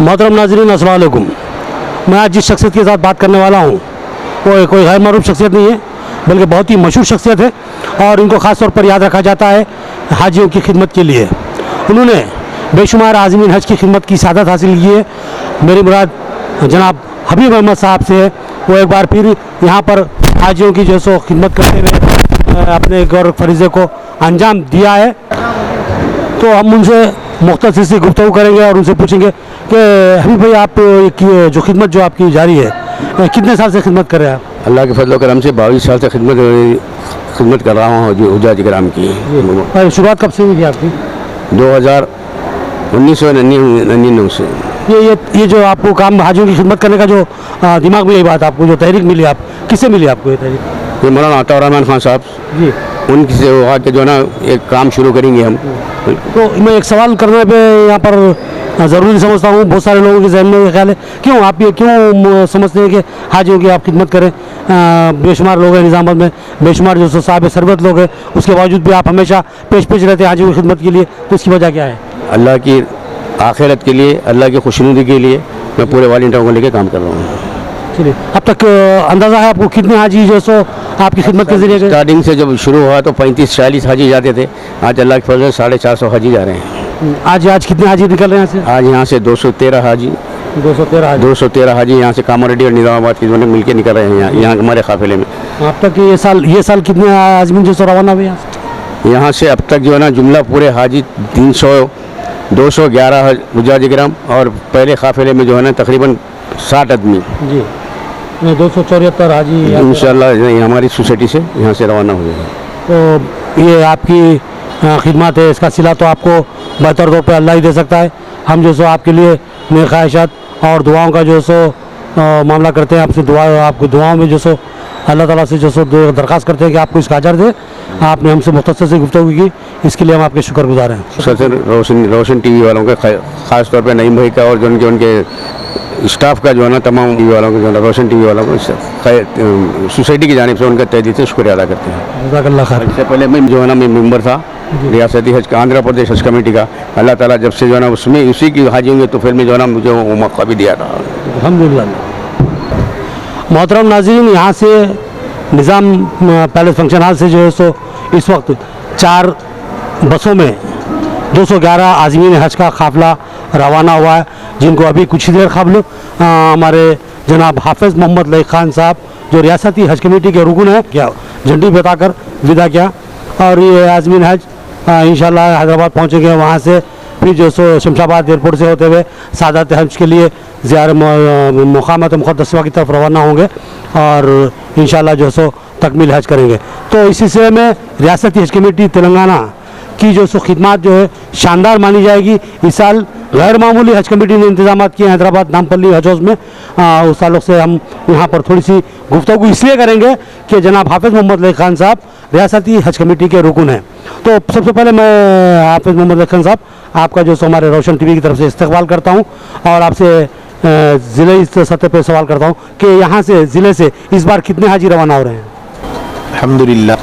मोहतरम नाज़रीन अस्सलाम वालेकुम। मैं आज जिस शख्सियत के साथ बात करने वाला हूँ वो कोई गैर मारूफ शख्सियत नहीं है, बल्कि बहुत ही मशहूर शख्सियत है और इनको ख़ास तौर पर याद रखा जाता है हाजियों की खिदमत के लिए। उन्होंने बेशुमार आज़मीन हज की खिदमत की सआदत हासिल की है। मेरी मुराद जनाब हबीब अहमद साहब से है। वो एक बार फिर यहाँ पर हाजियों की जो सो खिदमत करते हुए अपने गौर फरीज़े को अंजाम दिया है। तो हम उनसे मुख्तसर से गुफ्तगू करेंगे और उनसे पूछेंगे कि हबीब भाई आप की जो खिदमत जो आपकी जारी है कितने साल से खिदमत कर रहे हैं आप? अल्लाह के फजल करम से 22 साल से खिदमत कर रहा हूँ हुज्जाज किराम की। शुरुआत कब से हुई थी आपकी? 1999 से। ये जो आपको काम हाजियों की खिदमत करने का जो दिमाग में यही बात आपको जो तहरीक मिली, आप किससे मिली आपको ये तहरीक? ये मौलाना अता रहमान खान साहब जी, उनकी से वहाँ के जो ना एक काम शुरू करेंगे हम। तो मैं एक सवाल करने पे यहाँ पर ज़रूरी समझता हूँ, बहुत सारे लोगों के जहन में ये ख्याल है, क्यों आप ये क्यों समझते हैं कि हाजियों की आप खिदमत करें? बेशुमार लोग हैं निज़ामाबाद में, बेशुमार जो साहब सरबत लोग हैं, उसके बावजूद भी आप हमेशा पेश रहते हैं हाजियों की खिदमत के लिए, तो इसकी वजह क्या है? अल्लाह की आखिरत के लिए, अल्लाह की खुशनुदी के लिए मैं पूरे वॉलंटियरों को लेकर काम कर रहा हूँ। चलिए, अब तक अंदाज़ा है आपको कितने हाजी जो सो आपकी खिदमत के जरिए? स्टार्टिंग से जब शुरू हुआ तो 35-40 हाजी जाते थे। आज अल्लाह के फजल 450 हाजी जा रहे हैं। आज कितने हाजी निकल रहे हैं यहाँ से? आज यहाँ से 213 हाजी 213 हाजी यहाँ से कामारेड्डी और निज़ामाबाद की जो मिल के निकल रहे हैं यहाँ हमारे काफिले में। अब तक ये साल कितने आज़मीन जो सो रवाना हुए यहाँ से? अब तक जो है ना जुमला पूरे हाजी 211 हुज्जाज किराम और पहले काफिले में जो है ना तकरीबन 60 आदमी जी, 274 हाजी इंशाअल्लाह हमारी सोसाइटी से यहाँ से रवाना हुए हैं। तो ये आपकी खिदमत है, इसका सिला तो आपको बेहतर तौर पर अल्लाह ही दे सकता है। हम जो सो आपके लिए नेक ख्वाहिशात और दुआओं का जो सो मामला करते हैं, आपसे आपको दुआओं में जो सो अल्लाह ताला से जो सो दरख्वास्त करते हैं कि आपको इसका अजर दे। आपने हमसे मुख्तसर से गुफ्तगू की, इसके लिए हम आपके शुक्रगुजार हैं। सर रोशन टीवी वालों का ख़ास तौर पे नईम भाई का और जो उनके स्टाफ का जो है ना तमाम टीवी वालों को जो है रोशन टीवी वालों को सोसाइटी की जानिब से उनका तहे दिल से शुक्रिया अदा करते हैं। जज़ाकल्लाह खैर। इससे पहले मैं जो है ना मैं मेंबर था रियासती हज का, आंध्र प्रदेश हज कमेटी का। अल्लाह ताला जब से जो है ना उसमें उसी की हाजी होंगे तो फिर में जो है ना मुझे वो मौका भी दिया था। अल्हम्दुलिल्लाह। मोहतरम नाज़रीन, यहाँ से निज़ाम पैलेस फंक्शन हॉल से जो है सो इस वक्त 4 बसों में 211 आज़मीन हज का काफ़िला रवाना हुआ है, जिनको अभी कुछ ही देर कबल हमारे जनाब हाफिज़ मोहम्मद लई खान साहब जो रियासती हज कमेटी के रुकन है क्या झंडी बताकर विदा किया। और ये आज़मीन हज इंशाअल्लाह हैदराबाद पहुँचेंगे, वहाँ से फिर जो सो शमशाबाद एयरपोर्ट से होते हुए सादात हज के लिए मुक़ामात मुक़द्दसा की तरफ रवाना होंगे और इंशाअल्लाह जो सो तकमील हज करेंगे। तो इस सिलसिले में रियासती हज कमेटी तेलंगाना की जो सो खिदमत जो है शानदार मानी जाएगी। इस साल गैर मामूली हज कमेटी ने इंतजाम किए हैं हैदराबाद नामपल्ली हज हाउस में। उस ताल्लुक़ से हम यहाँ पर थोड़ी सी गुफ्तगू इसलिए करेंगे कि जनाब हाफिज़ मोहम्मद लई खान साहब रियासती हज कमेटी के रुकन हैं। तो सबसे पहले मैं हाफिज़ मोहम्मद लई खान साहब आपका जो सो हमारे रोशन टीवी की तरफ से इस्तकबाल करता हूँ और आपसे ज़िले सतह पर सवाल करता हूँ कि यहाँ से ज़िले से इस बार कितने हाजी रवाना हो रहे हैं? अल्हम्दुलिल्लाह,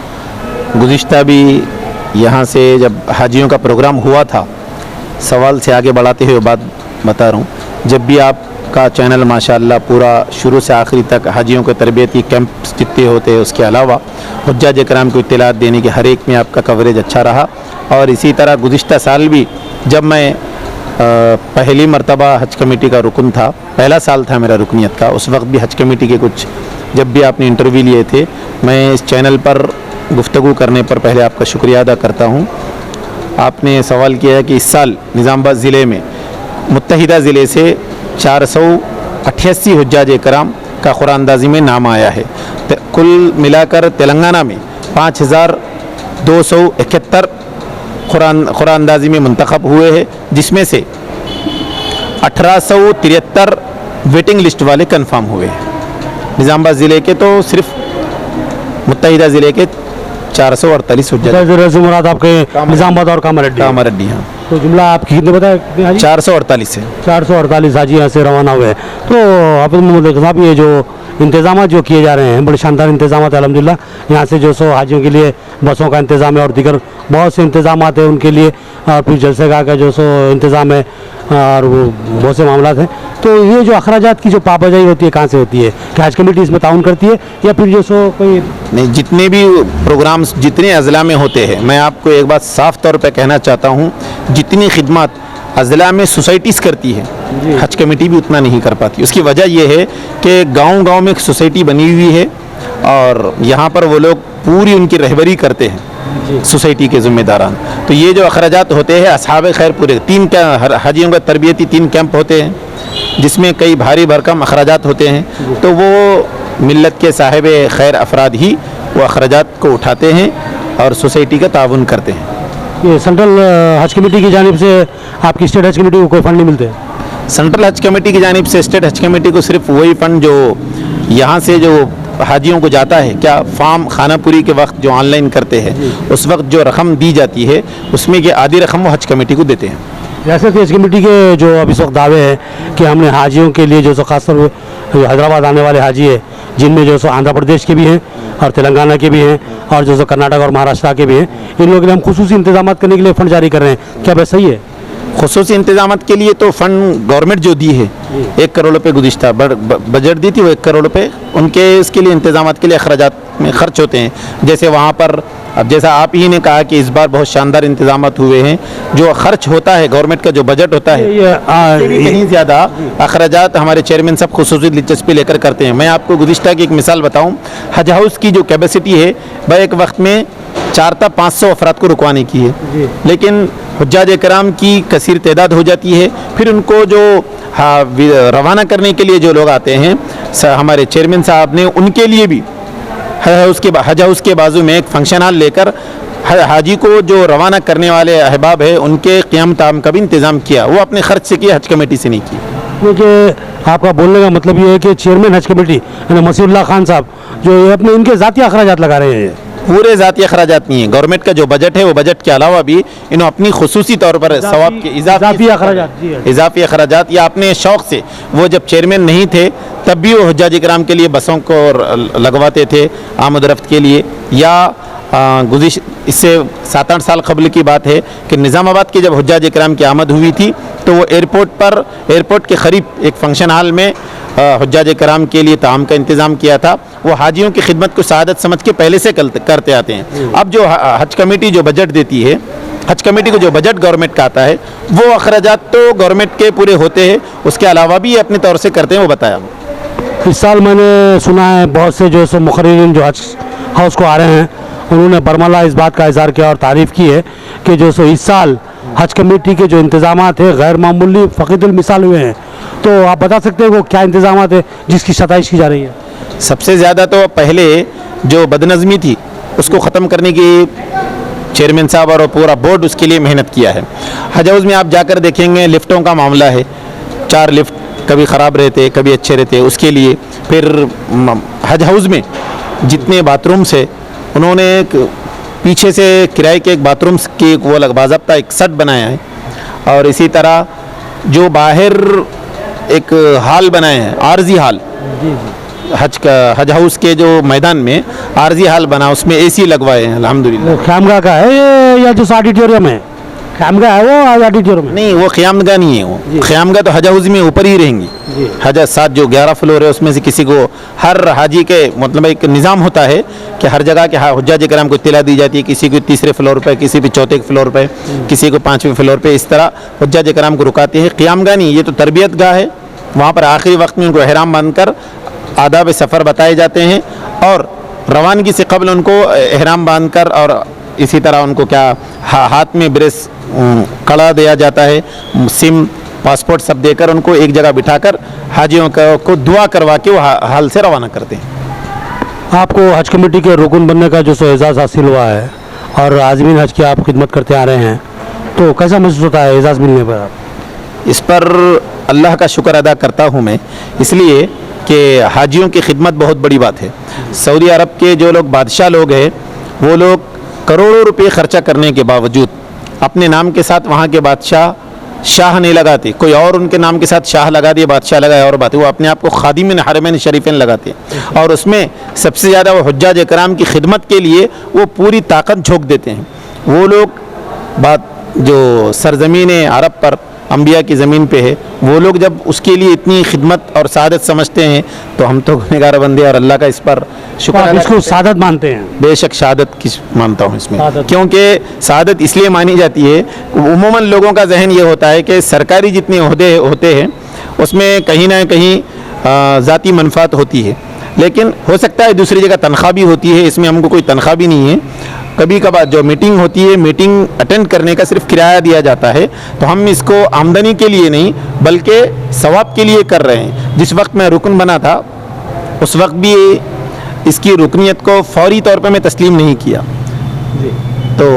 गुज़िश्ता भी यहाँ से जब हाजियों का प्रोग्राम हुआ था, सवाल से आगे बढ़ाते हुए बात बता रहा हूँ, जब भी आपका चैनल माशाअल्लाह पूरा शुरू से आखिरी तक हाजियों को तरबियती कैंप्स जितने होते हैं उसके अलावा हुज्जाज इकराम को इत्तलात देने के हर एक में आपका कवरेज अच्छा रहा। और इसी तरह गुज़िश्ता साल भी जब मैं पहली मरतबा हज कमेटी का रुकन था, पहला साल था मेरा रुकनीत का, उस वक्त भी हज कमेटी के कुछ जब भी आपने इंटरव्यू लिए थे, मैं इस चैनल पर गुफ्तगू करने पर पहले आपका शुक्रिया अदा करता हूँ। आपने सवाल किया है कि इस साल निज़ामाबाद ज़िले में मुत्तहिदा ज़िले से 488 हुज्जाज इकराम का क़ुरानंदाज़ी में नाम आया है। कुल मिलाकर तेलंगाना में 5271 क़ुरानंदाज़ी में मुंतखब हुए हैं, जिसमें से 1873 वेटिंग लिस्ट वाले कन्फर्म हुए हैं। निज़ामाबाद ज़िले के तो सिर्फ मुत्तहिदा ज़िले के 448 हुज्जाज मुराद आपके निज़ामाबाद और कामारेड्डी। हाँ। तो जुमला आपकी कितने बताया, कितने हाजी? 448 है। 448 हाजी यहाँ से रवाना हुए हैं। तो आप साहब ये जो इंतजाम जो किए जा रहे हैं, बड़े शानदार इंतजाम है अल्हम्दुलिल्लाह। यहाँ से जो सो हाजियों के लिए बसों का इंतज़ाम है और दीगर बहुत से इंतजाम हैं उनके लिए, और फिर जलसेगाह का जो सो इंतज़ाम है और वो बहुत से मामला हैं। तो ये जो अखराजात की जो पाबंदी होती है कहाँ से होती है? क्या हज कमेटी इसमें ताउन करती है या फिर जो सो कोई? नहीं, जितने भी प्रोग्राम्स जितने अज़ला में होते हैं, मैं आपको एक बात साफ़ तौर पे कहना चाहता हूँ, जितनी खिदमत अज़ला में सोसाइटीज़ करती है हज कमेटी भी उतना नहीं कर पाती। उसकी वजह यह है कि गांव-गांव में एक सोसाइटी बनी हुई है और यहाँ पर वो लोग पूरी उनकी रहबरी करते हैं सोसाइटी के ज़िम्मेदारान। तो ये जो अखराजात होते हैं असहाब खैर पूरे 3 हाजियों का तरबियती 3 कैंप होते हैं जिसमें कई भारी भरकम अखराजात होते हैं। तो वो मिल्लत के साहिब खैर अफराद ही वो अखराजात को उठाते हैं और सोसाइटी का ताउन करते हैं। ये सेंट्रल हज कमेटी की जानिब से आपकी स्टेट हज कमेटी को कोई फंड नहीं मिलते? सेंट्रल हज कमेटी की जानिब से स्टेट हज कमेटी को सिर्फ वही फ़ंड जो यहाँ से जो हाजियों को जाता है, क्या फार्म खानापुरी के वक्त जो ऑनलाइन करते हैं उस वक्त जो रकम दी जाती है उसमें की आधी रकम वो हज कमेटी को देते हैं। जैसे कि हज कमेटी के जो अब इस वक्त दावे हैं कि हमने हाजियों के लिए जो सो खासतौर पर हैदराबाद आने वाले हाजी है जिनमें जो सो आंध्र प्रदेश के भी हैं और तेलंगाना के भी हैं और जो सो कर्नाटक और महाराष्ट्र के भी हैं, इन लोगों के लिए हम खुसूसी इंतजाम करने के लिए फ़ंड जारी कर रहे हैं, क्या वैसा ही है? खुसूसी इंतजाम के लिए तो फ़ंड गवर्नमेंट जो दी है 1 करोड़ रुपये गुज़िश्ता बजट दी थी, वो 1 करोड़ रुपये उनके इसके लिए इंतजाम के लिए अखराजात में खर्च होते हैं। जैसे वहाँ पर अब जैसा आप ही ने कहा कि इस बार बहुत शानदार इंतजाम हुए हैं, जो खर्च होता है गवर्नमेंट का जो बजट होता है कहीं ज़्यादा अखराजात हमारे चेयरमैन साहब खुसूसी दिलचस्पी लेकर करते हैं। मैं आपको गुज़िश्ता की एक मिसाल बताऊँ, हज हाउस की जो कैपेसिटी है वह एक वक्त में 400 था 500 अफराद को रुकवाने की है, लेकिन हुज्जाज कराम की कसीर तादाद हो जाती है। फिर उनको जो रवाना करने के लिए जो लोग आते हैं, हमारे चेयरमैन साहब ने उनके लिए भी हज हाउस के बाजू में एक फंक्शन हॉल लेकर हाजी को जो रवाना करने वाले अहबाब है उनके क़याम ताम का भी इंतज़ाम किया। वो अपने खर्च से किया, हज कमेटी से नहीं किया। क्योंकि आपका बोलने का मतलब ये है कि चेयरमैन हज कमेटी यानी मसीहुल्लाह खान साहब जो ये अपने इनके ज़ाती अखराजात लगा रहे हैं, पूरे ज़ाती अखराजात नहीं है। गवर्नमेंट का जो बजट है वो बजट के अलावा भी इन्होंने अपनी खुसूसी तौर पर सवाब के इजाफी अखराजात या अपने शौक़ से, वो जब चेयरमैन नहीं थे तब भी वो हुज्जाज इकराम के लिए बसों को लगवाते थे आमद रफ्त के लिए। या इससे 7-8 साल कबल की बात है कि निज़ामाबाद के जब हुज्जाज इकराम की आमद हुई थी तो वो एयरपोर्ट के करीब एक फंक्शन हॉल में हुज्जाज कराम के लिए ताम का इंतज़ाम किया था। वो हाजियों की खिदमत को सआदत समझ के पहले से करते आते हैं। अब जो हज कमेटी जो बजट देती है, हज कमेटी को जो बजट गवर्नमेंट का आता है वो अखराजात तो गवर्नमेंट के पूरे होते हैं, उसके अलावा भी अपने तौर से करते हैं। वो बताया इस साल मैंने सुना है बहुत से जो सो मुखर्रिरीन जो हज हाउस को आ रहे हैं उन्होंने बरमला इस बात का इज़हार किया और तारीफ़ की है कि जो सो इस साल हज कमेटी के जो इंतज़ाम है गैर मामूली फ़कीदुल मिसाल हुए हैं। तो आप बता सकते हैं वो क्या इंतज़ाम है जिसकी सताइश की जा रही है? सबसे ज़्यादा तो पहले जो बदनज़मी थी उसको ख़त्म करने की चेयरमैन साहब और पूरा बोर्ड उसके लिए मेहनत किया है। हज हाउस में आप जाकर देखेंगे लिफ्टों का मामला है, 4 लिफ्ट कभी ख़राब रहते कभी अच्छे रहते, उसके लिए फिर हज हाउस में जितने बाथरूम्स है उन्होंने पीछे से किराए के एक बाथरूम की वो बाज़ाब्ता एक सेट बनाया है। और इसी तरह जो बाहर एक हाल बनाए हैं, आर्जी हाल, हज हाउस के जो मैदान में आर्जी हाल बना, उसमें एसी लगवाए हैं अल्हम्दुलिल्लाह। ख़यामगाह का है ये या जो ऑडिटोरियम है? ख़यामगाह है वो ऑडिटोरियम है? नहीं, वो ख़यामगाह नहीं है। वो ख़यामगाह तो हज हाउस में ऊपर ही रहेंगी। हज 7 जो 11 फ्लोर है उसमें से किसी को, हर हाजी के मतलब एक निज़ाम होता है कि हर जगह के हुज्जाज कराम को इत्तिला दी जाती है, किसी को 3रे फ्लोर पे, किसी भी 4थे फ्लोर पे, किसी को 5वें फ्लोर पे, इस तरह हुज्जाज कराम को रुकाते हैं। क़यामगाह नहीं, ये तो तरबियत गाह है। वहाँ पर आखिरी वक्त में उनको एहराम बांधकर आदाब सफ़र बताए जाते हैं और रवानगी से कबल उनको एहराम बांधकर और इसी तरह उनको क्या हाथ में ब्रेस कड़ा दिया जाता है, सिम पासपोर्ट सब देकर उनको एक जगह बिठाकर हाजियों को दुआ करवा के वो हाल से रवाना करते हैं। आपको हज कमेटी के रुकन बनने का जो सो एजाज़ हासिल हुआ है और आज़मीन हज की आप खिदमत करते आ रहे हैं, तो कैसा महसूस होता है एजाज़ मिलने पर? इस पर अल्लाह का शुक्र अदा करता हूँ मैं, इसलिए कि हाजियों की खिदमत बहुत बड़ी बात है। सऊदी अरब के जो लोग बादशाह लोग हैं वो लोग करोड़ों रुपये ख़र्चा करने के बावजूद अपने नाम के साथ वहाँ के बादशाह शाह नहीं लगाते, कोई और उनके नाम के साथ शाह लगा दिए, बादशाह लगाए और बात, वो अपने आप को खादिमिन हरमैन शरीफैन लगाते हैं और उसमें सबसे ज़्यादा वो हुज्जाज कराम की खिदमत के लिए वो पूरी ताकत झोंक देते हैं। वो लोग बात जो सरजमीन अरब पर अंबिया की ज़मीन पे है, वो लोग जब उसके लिए इतनी खिदमत और सादत समझते हैं तो हम तो गुनहगार बंदे और अल्लाह का इस पर शुक्र आप अदा इसको करते हैं। सादत मानते हैं? बेशक शहादत की मानता हूँ इसमें, शहादत। क्योंकि शहादत इसलिए मानी जाती है, उमूमन लोगों का जहन ये होता है कि सरकारी जितने ओहदे होते हैं उसमें कहीं ना कहीं ज़ाती मनफात होती है, लेकिन हो सकता है दूसरी जगह तनख्वाह भी होती है, इसमें हमको कोई तनख्वाह भी नहीं है। कभी कभार जो मीटिंग होती है, मीटिंग अटेंड करने का सिर्फ किराया दिया जाता है, तो हम इसको आमदनी के लिए नहीं बल्कि सवाब के लिए कर रहे हैं। जिस वक्त मैं रुकन बना था उस वक्त भी इसकी रुकनियत को फौरी तौर पे मैं तस्लीम नहीं किया, तो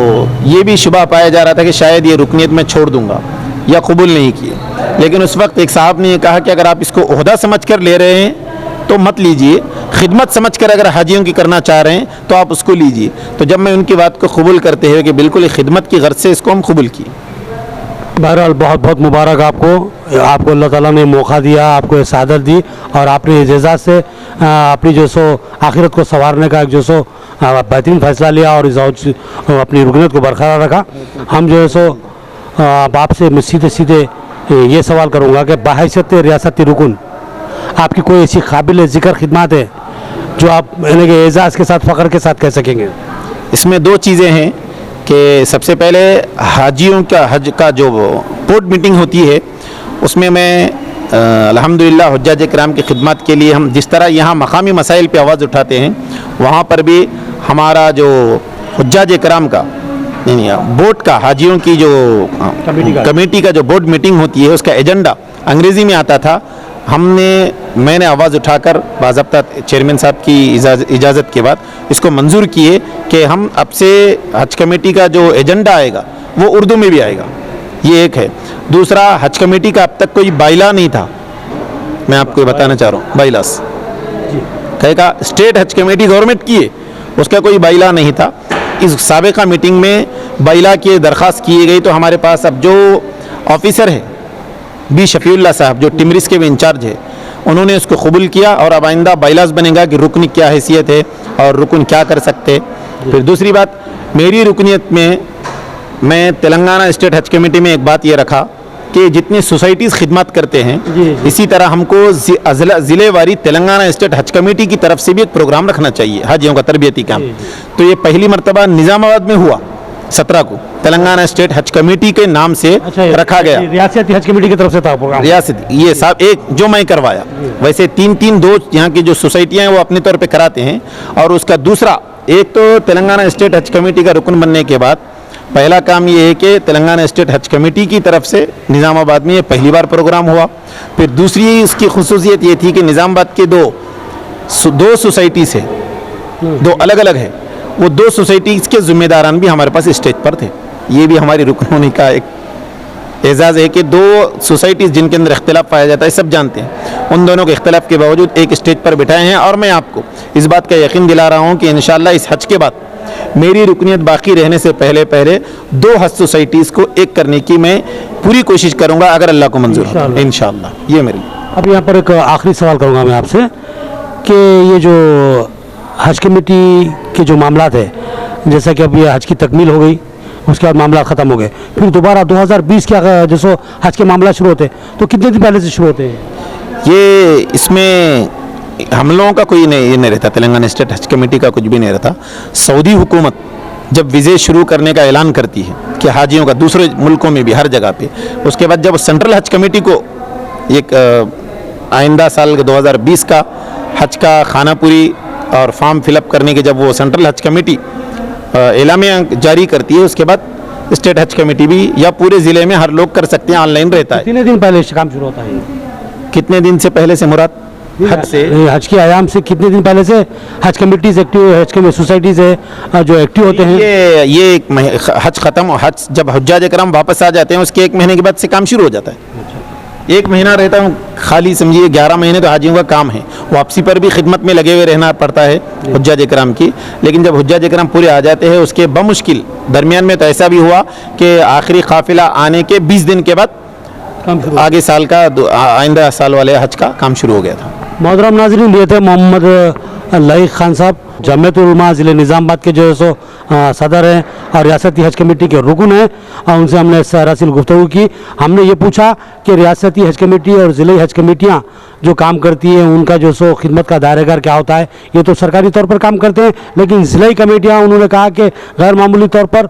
ये भी शुबा पाया जा रहा था कि शायद ये रुकनियत मैं छोड़ दूंगा या कबूल नहीं किए। लेकिन उस वक्त एक साहब ने कहा कि अगर आप इसको ओहदा समझ कर ले रहे हैं तो मत लीजिए, खिदमत समझ कर अगर हाजियों की करना चाह रहे हैं तो आप उसको लीजिए। तो जब मैं उनकी बात को कबूल करते हुए कि बिल्कुल खिदमत की गर्ज से इसको हम कबूल किए। बहरहाल बहुत बहुत मुबारक आपको अल्लाह ताला ने मौका दिया, आपको ये सादत दी और आपने एजाज़ से अपनी जो सो आखिरत को संवारने का एक जो सो बेहतरीन फैसला लिया और अपनी रुकनियत को बरकरार रखा। हम जो है सो आपसे सीधे सीधे ये सवाल करूँगा कि बहैसियत रियासती रुकन आपकी कोई ऐसी काबिल ज़िक्र खिदमत है जो आप यानी कि एजाज़ के साथ फ़ख्र के साथ कह सकेंगे? इसमें दो चीज़ें हैं कि सबसे पहले हाजियों का हज का जो बोर्ड मीटिंग होती है उसमें मैं अल्हम्दुलिल्लाह हुज्जाज कराम की खिदमत के लिए हम जिस तरह यहाँ मकामी मसाइल पे आवाज़ उठाते हैं, वहाँ पर भी हमारा जो हुज्जाज कराम का बोर्ड का हाजियों की जो कमेटी का जो बोर्ड मीटिंग होती है उसका एजेंडा अंग्रेज़ी में आता था। मैंने आवाज़ उठाकर बाज़ाब्ता चेयरमैन साहब की इजाज़त के बाद इसको मंजूर किए कि हम अब से हज कमेटी का जो एजेंडा आएगा वो उर्दू में भी आएगा, ये एक है। दूसरा, हज कमेटी का अब तक कोई बाइला नहीं था, मैं आपको बताना चाह रहा हूँ, बाइलास कहेगा स्टेट हज कमेटी गवर्नमेंट की है, उसका कोई बाइला नहीं था। इस साबिका मीटिंग में बाइला की दरख्वास्त की गई तो हमारे पास अब जो ऑफिसर है बी शफीउल्लाह साहब जो टिमरिस के भी इंचार्ज है, उन्होंने उसको कबूल किया और अब आइंदा बाइलास बनेगा कि रुकन क्या हैसियत है और रुकन क्या कर सकते हैं। फिर दूसरी बात, मेरी रुकनियत में मैं तेलंगाना स्टेट हज कमेटी में एक बात ये रखा कि जितनी सोसाइटीज़ खिदमत करते हैं इसी तरह हमको ज़िलेवारी तेलंगाना स्टेट हज कमेटी की तरफ से भी एक प्रोग्राम रखना चाहिए हाजियों का तरबियती काम। तो ये पहली मरतबा निज़ामाबाद में हुआ 17 को, तेलंगाना स्टेट हज कमेटी के नाम से रखा गया। रियासती हज कमेटी की तरफ से था प्रोग्राम? रियासत ये साहब एक जो मैं करवाया, वैसे तीन दो यहाँ की जो सोसाइटियाँ हैं वो अपने तौर पे कराते हैं। और उसका दूसरा, एक तो तेलंगाना स्टेट हज कमेटी का रुकन बनने के बाद पहला काम ये है कि तेलंगाना स्टेट हज कमेटी की तरफ से निज़ामाबाद में ये पहली बार प्रोग्राम हुआ। फिर दूसरी इसकी खुसूसियत ये थी कि निज़ामाबाद के दो सोसाइटीज़ है, दो अलग अलग है, वो दो सोसाइटीज़ के ज़िम्मेदारान भी हमारे पास स्टेज पर थे। ये भी हमारी रुकन होने का एक एजाज़ है कि दो सोसाइटीज़ जिनके अंदर इख्तिलाफ पाया जाता है, सब जानते हैं, उन दोनों के इख्तिलाफ के बावजूद एक स्टेज पर बिठाए हैं। और मैं आपको इस बात का यकीन दिला रहा हूँ कि इंशाअल्लाह इस हज के बाद मेरी रुकनियत बाकी रहने से पहले दो हज सोसाइटीज़ को एक करने की मैं पूरी कोशिश करूँगा अगर अल्लाह को मंजूर हो इंशाअल्लाह। ये मेरी। अब यहाँ पर एक आखिरी सवाल करूँगा मैं आपसे कि ये जो हज कमेटी के जो मामला है, जैसा कि अब ये हज की तकमील हो गई, उसके बाद मामला ख़त्म हो गए, फिर दोबारा 2020 के जैसे हज के मामला शुरू होते हैं तो कितने दिन पहले से शुरू होते हैं? ये इसमें हम लोगों का कोई नहीं, ये नहीं रहता, तेलंगाना स्टेट हज कमेटी का कुछ भी नहीं रहता। सऊदी हुकूमत जब वीज़े शुरू करने का ऐलान करती है कि हाजियों का दूसरे मुल्कों में भी हर जगह पे, उसके बाद जब सेंट्रल हज कमेटी को एक आइंदा साल 2020 का हज का खानापुरी और फॉर्म फिलअप करने के जब वो सेंट्रल हज कमेटी एलामिया जारी करती है, उसके बाद स्टेट हज कमेटी भी या पूरे ज़िले में हर लोग कर सकते हैं, ऑनलाइन रहता है। कितने दिन पहले काम शुरू होता है? कितने दिन से पहले से मुराद? हज से, हज के आयाम से कितने दिन पहले से हज कमेटीज एक्टिव, हज के सोसाइटीज़ है जो एक्टिव होते हैं? ये एक हज ख़त्म, हज जब हुज्जाज कराम वापस आ जाते हैं उसके एक महीने के बाद से काम शुरू हो जाता है। 1 महीना रहता हूँ खाली, समझिए 11 महीने तो हाजियों का काम है, वापसी पर भी खिदमत में लगे हुए रहना पड़ता है हुज्जाज इकराम की। लेकिन जब हुज्जाज इकराम पूरे आ जाते हैं उसके बमुश्किल दरमियान में तो ऐसा भी हुआ कि आखिरी काफिला आने के 20 दिन के बाद आगे साल का आइंदा साल वाले हज का काम शुरू हो गया था। मोहतरम नाज़रीन, ये थे मोहम्मद लईक खान साहब, जमीयतुल उलमा ज़िले निज़ामाबाद के जो है सो सदर हैं और रियासती हज कमेटी के रुकन हैं, और उनसे हमने सरासिल गुफ्तगू की। हमने ये पूछा कि रियासती हज कमेटी और ज़िले हज कमेटियाँ जो काम करती हैं उनका जो सो खिदमत का दायरेदार क्या होता है। ये तो सरकारी तौर पर काम करते हैं, लेकिन ज़िले कमेटियाँ उन्होंने कहा कि गैर मामूली तौर पर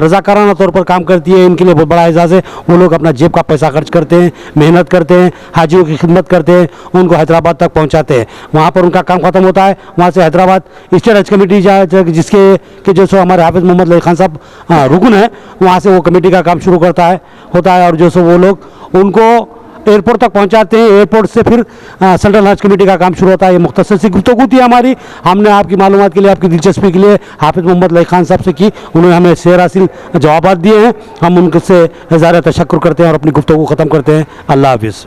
रज़ाकाराना तौर पर काम करती है। इनके लिए बहुत बड़ा एजाज़ है, वो लोग अपना जेब का पैसा खर्च करते हैं, मेहनत करते हैं, हाजियों की खिदमत करते हैं, उनको हैदराबाद तक पहुँचाते हैं, वहाँ पर उनका काम ख़त्म होता है। वहाँ से हैदराबाद स्टेट हज कमेटी जिसके के जो सो हमारे हाफिज़ मोहम्मद लईक खान साहब रुकन है, वहाँ से वो कमेटी का काम शुरू होता है और जो सो वो लोग उनको एयरपोर्ट तक पहुंचाते हैं। एयरपोर्ट से फिर सेंट्रल हज कमेटी का काम शुरू होता है। ये मुख्तसर सी गुफ्तगू थी हमारी, हमने आपकी मालूमात के लिए, आपकी दिलचस्पी के लिए हाफिज़ मोहम्मद लईक खान साहब से की। उन्होंने हमें सरासिल जवाब दिए हैं, हम उनसे इज़हार तशक्कुर करते हैं और अपनी गुफ्तगू ख़त्म करते हैं। अल्लाह हाफिज़।